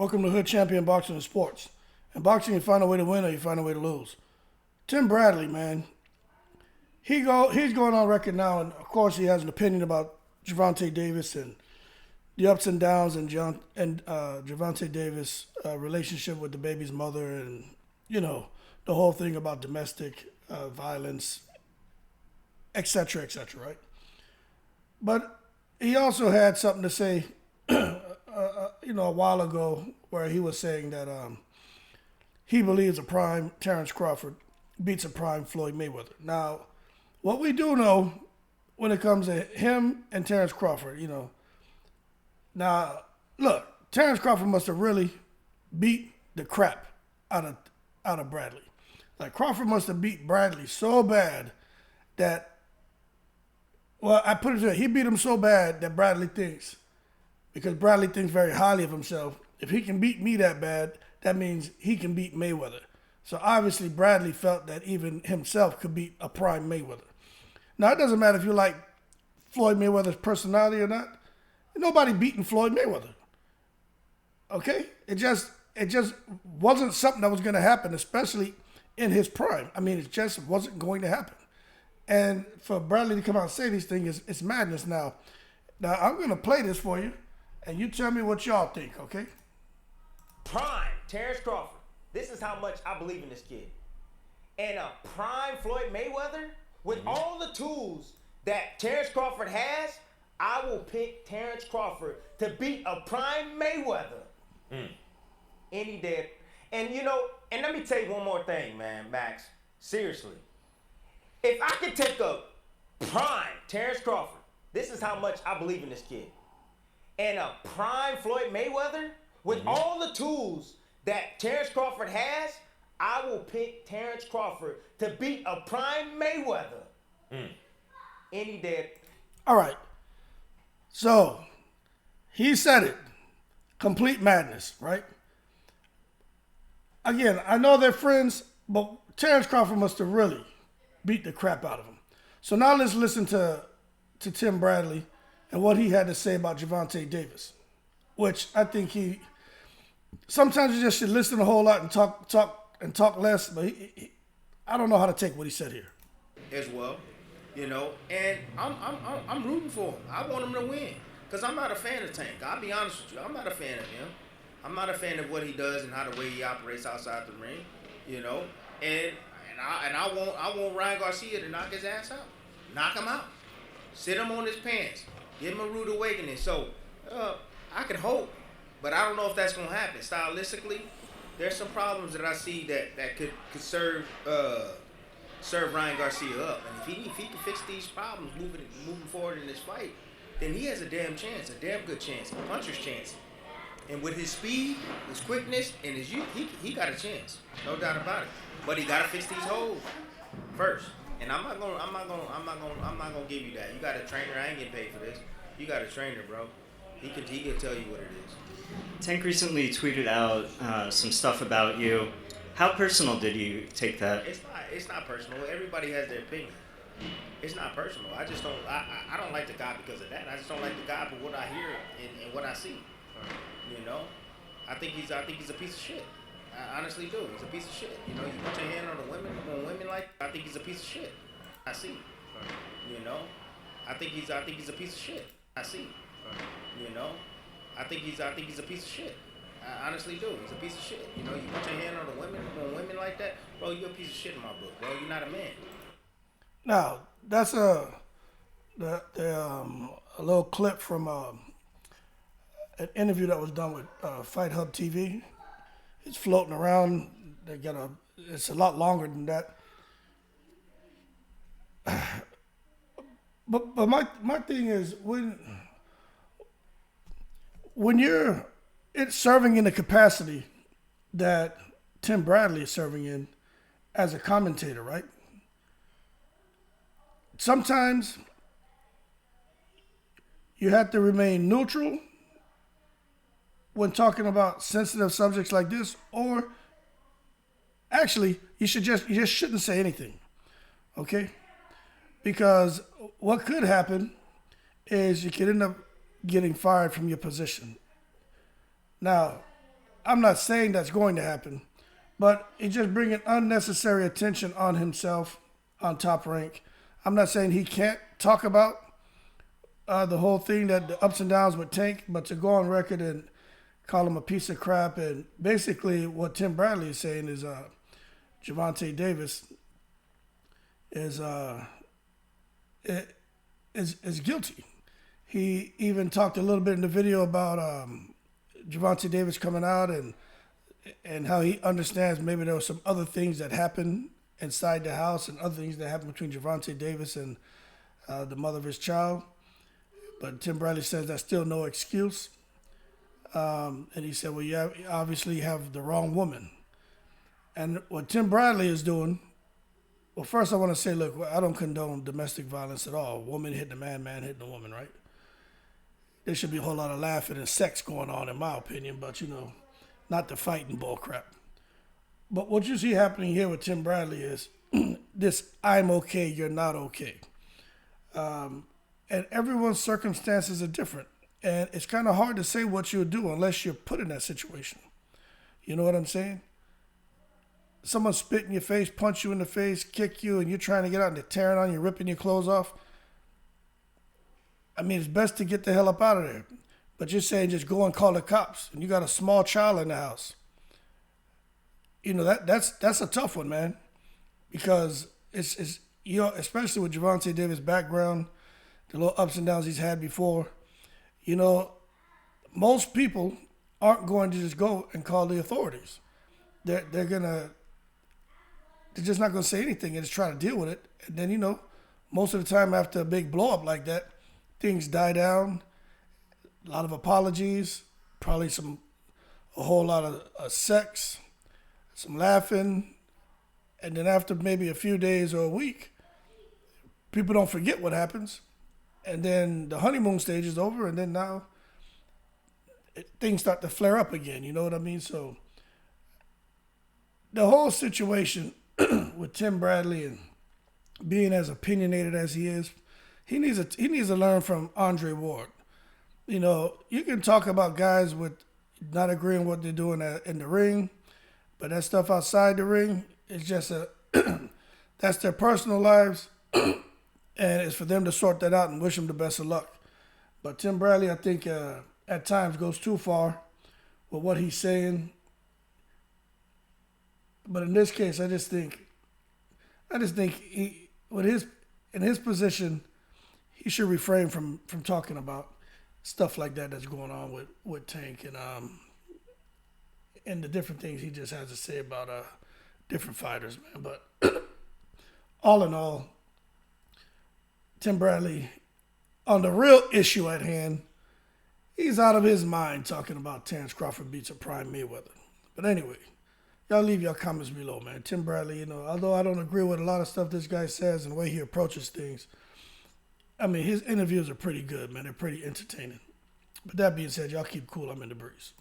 Welcome to Hood Champion Boxing and Sports. In boxing, you find a way to win or you find a way to lose. Tim Bradley, man, he's going on record now, and of course he has an opinion about Gervonta Davis and the ups and downs and Gervonta Davis' relationship with the baby's mother, and the whole thing about domestic violence, etc., right? But he also had something to say, a while ago, where he was saying that he believes a prime Terrence Crawford beats a prime Floyd Mayweather. Now, what we do know when it comes to him and Terrence Crawford, now look, Terrence Crawford must have really beat the crap out of Bradley. Like, Crawford must have beat Bradley so bad that, well, I put it to you, he beat him so bad that Bradley thinks, because Bradley thinks very highly of himself, if he can beat me that bad, that means he can beat Mayweather. So obviously Bradley felt that even himself could beat a prime Mayweather. Now, it doesn't matter if you like Floyd Mayweather's personality or not. Nobody beating Floyd Mayweather. Okay? It just wasn't something that was going to happen, especially in his prime. I mean, it just wasn't going to happen. And for Bradley to come out and say these things, it's madness now. Now, I'm going to play this for you, and you tell me what y'all think, okay? Prime Terrence Crawford. This is how much I believe in this kid. And a prime Floyd Mayweather, with all the tools that Terrence Crawford has, I will pick Terrence Crawford to beat a prime Mayweather. Any day. And and let me tell you one more thing, man, Max. Seriously. If I could take a prime Terrence Crawford, this is how much I believe in this kid, and a prime Floyd Mayweather, with all the tools that Terrence Crawford has, I will pick Terrence Crawford to beat a prime Mayweather. Any day. All right. So, he said it. Complete madness, right? Again, I know they're friends, but Terrence Crawford must have really beat the crap out of him. So now let's listen to Tim Bradley and what he had to say about Gervonta Davis, which I think sometimes you just should listen a whole lot and talk less, but I don't know how to take what he said here. As well, and I'm rooting for him. I want him to win because I'm not a fan of Tank. I'll be honest with you, I'm not a fan of him. I'm not a fan of what he does and how the way he operates outside the ring, and I want Ryan Garcia to knock his ass out, knock him out, sit him on his pants, give him a rude awakening. So I can hope, but I don't know if that's gonna happen. Stylistically, there's some problems that I see that could serve Ryan Garcia up, and if he can fix these problems moving forward in this fight, then he has a damn good chance, a puncher's chance. And with his speed, his quickness, and his youth, he got a chance, no doubt about it. But he gotta fix these holes first. And I'm not gonna give you that. You got a trainer. I ain't getting paid for this. You got a trainer, bro. He can tell you what it is. Tank recently tweeted out some stuff about you. How personal did you take that? It's not personal. Everybody has their opinion. It's not personal. I just don't. I don't like the guy because of that. I just don't like the guy for what I hear and what I see. I think he's a piece of shit. I honestly do. He's a piece of shit. You put your hand on women like. I think he's a piece of shit. I see. I think he's a piece of shit. I see. I think he's a piece of shit. I honestly do. He's a piece of shit. You put your hand on women like that, bro. You're a piece of shit in my book, bro. You're not a man. Now, that's a little clip from an interview that was done with Fight Hub TV. It's floating around. It's a lot longer than that. But my thing is, when you're serving in the capacity that Tim Bradley is serving in as a commentator, right? Sometimes you have to remain neutral when talking about sensitive subjects like this, or actually you just shouldn't say anything, okay? Because what could happen is you could end up getting fired from your position. Now, I'm not saying that's going to happen, but it's just bringing unnecessary attention on himself on Top Rank. I'm not saying he can't talk about the whole thing, that the ups and downs with Tank, but to go on record and call him a piece of crap, and basically what Tim Bradley is saying is Gervonta Davis is guilty. He even talked a little bit in the video about Gervonta Davis coming out and how he understands maybe there were some other things that happened inside the house and other things that happened between Gervonta Davis and the mother of his child. But Tim Bradley says that's still no excuse. And he said, well, you obviously have the wrong woman. And what Tim Bradley is doing, well, first I want to say, look, I don't condone domestic violence at all. Woman hitting a man, man hitting a woman, right? There should be a whole lot of laughing and sex going on, in my opinion, but, not the fighting bull crap. But what you see happening here with Tim Bradley is this I'm okay, you're not okay. And everyone's circumstances are different. And it's kind of hard to say what you'll do unless you're put in that situation. You know what I'm saying? Someone spit in your face, punch you in the face, kick you, and you're trying to get out and they're tearing on you, ripping your clothes off. I mean, it's best to get the hell up out of there. But you're saying just go and call the cops, and you got a small child in the house. That's a tough one, man, because it's especially with Gervonta Davis' background, the little ups and downs he's had before. Most people aren't going to just go and call the authorities. They're just not going to say anything and just try to deal with it. And then, most of the time after a big blow up like that, things die down. A lot of apologies, probably a whole lot of sex, some laughing. And then after maybe a few days or a week, people don't forget what happens. And then the honeymoon stage is over, and then now things start to flare up again. You know what I mean? So the whole situation with Tim Bradley and being as opinionated as he is, he needs to learn from Andre Ward. You can talk about guys with not agreeing what they're doing in the ring, but that stuff outside the ring is just that's their personal lives. And it's for them to sort that out and wish him the best of luck. But Tim Bradley, I think, at times goes too far with what he's saying. But in this case, I just think he, in his position, he should refrain from talking about stuff like that that's going on with Tank and the different things he just has to say about different fighters, man. But all in all, Tim Bradley, on the real issue at hand, he's out of his mind talking about Terrence Crawford beats a prime Mayweather. But anyway, y'all leave your comments below, man. Tim Bradley, although I don't agree with a lot of stuff this guy says and the way he approaches things, I mean, his interviews are pretty good, man. They're pretty entertaining. But that being said, y'all keep cool. I'm in the breeze.